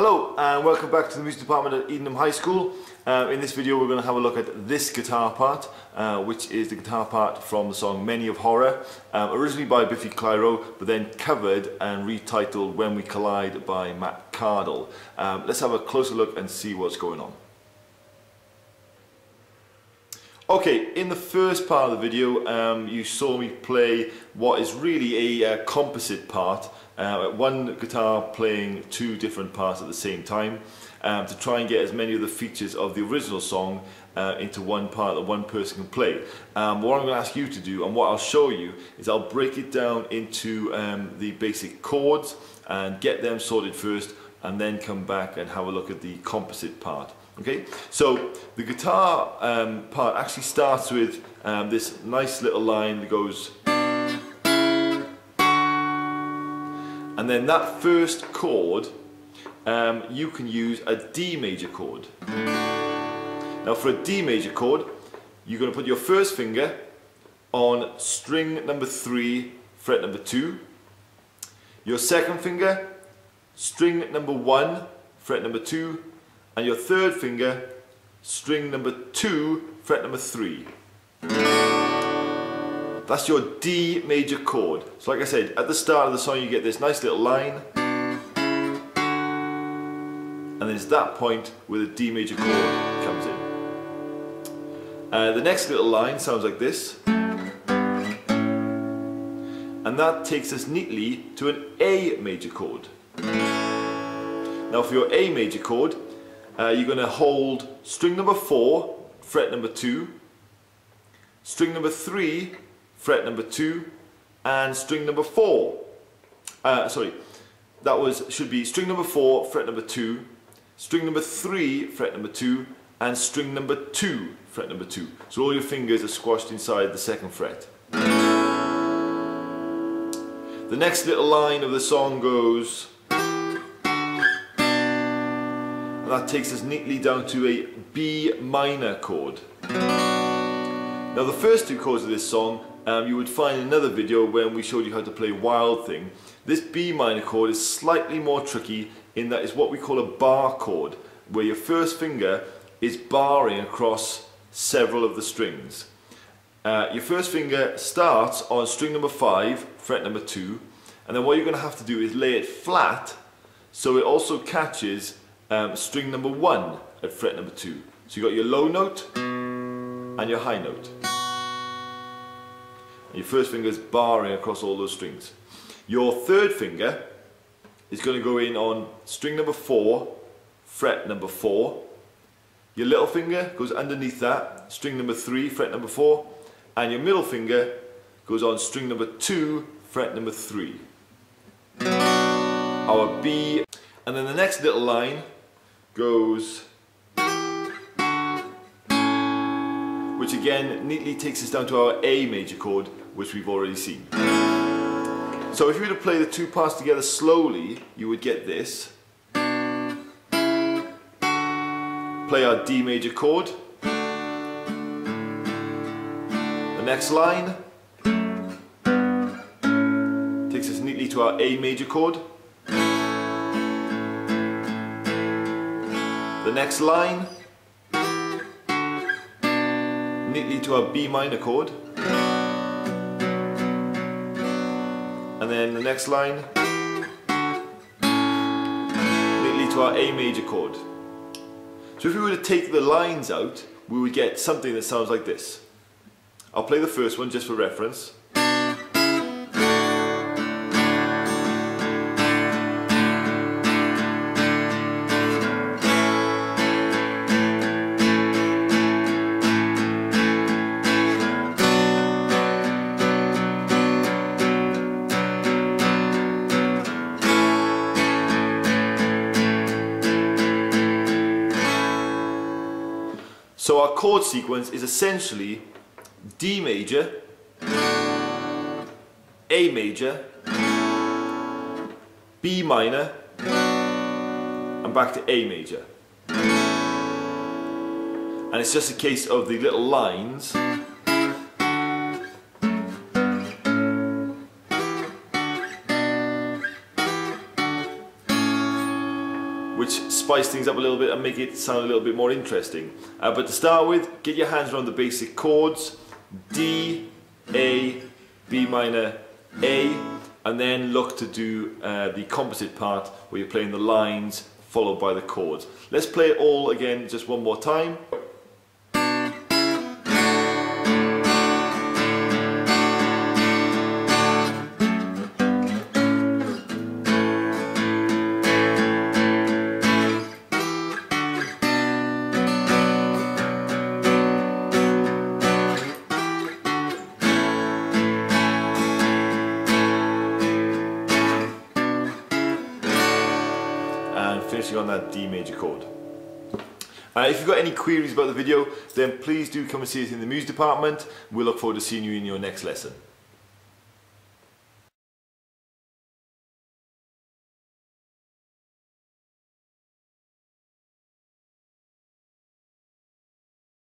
Hello and welcome back to the music department at Edenham High School. In this video we're going to have a look at this guitar part, which is the guitar part from the song Many of Horror, originally by Biffy Clyro, but then covered and retitled When We Collide by Matt Cardle. Let's have a closer look and see what's going on. Okay, in the first part of the video you saw me play what is really a composite part, one guitar playing two different parts at the same time, to try and get as many of the features of the original song into one part that one person can play. What I'm going to ask you to do, and what I'll show you, is I'll break it down into the basic chords and get them sorted first, and then come back and have a look at the composite part. Okay, so the guitar part actually starts with this nice little line that goes, and then that first chord you can use a D major chord. Now for a D major chord, you're going to put your first finger on string number 3, fret number 2, your second finger, string number 1, fret number 2, and your third finger, string number 2, fret number 3. That's your D major chord. So like I said, at the start of the song you get this nice little line, and then it's that point where the D major chord comes in. The next little line sounds like this, and that takes us neatly to an A major chord. Now for your A major chord, you're going to hold string number 4, fret number 2, string number 3, fret number 2, and string number 4. Should be string number 4, fret number 2, string number 3, fret number 2, and string number 2, fret number 2. So all your fingers are squashed inside the second fret. The next little line of the song goes, that takes us neatly down to a B minor chord. Now the first two chords of this song you would find in another video when we showed you how to play Wild Thing. This B minor chord is slightly more tricky in that it's what we call a bar chord, where your first finger is barring across several of the strings. Your first finger starts on string number 5, fret number 2, and then what you're going to have to do is lay it flat so it also catches string number 1 at fret number 2. So you got your low note and your high note. And your first finger is barring across all those strings. Your third finger is going to go in on string number 4, fret number 4. Your little finger goes underneath that, string number 3, fret number 4. And your middle finger goes on string number 2, fret number 3. Our B. And then the next little line goes, which again neatly takes us down to our A major chord, which we've already seen. So if you were to play the two parts together slowly, you would get this. Play our D major chord. The next line takes us neatly to our A major chord. The next line neatly to our B minor chord, and then the next line neatly to our A major chord. So if we were to take the lines out, we would get something that sounds like this. I'll play the first one just for reference. So our chord sequence is essentially D major, A major, B minor, and back to A major. And it's just a case of the little lines which spice things up a little bit and make it sound a little bit more interesting. But to start with, get your hands around the basic chords: D, A, B minor, A, and then look to do the composite part where you're playing the lines followed by the chords. Let's play it all again just one more time. And finishing on that D major chord. If you've got any queries about the video, then please do come and see us in the music department. We'll look forward to seeing you in your next lesson.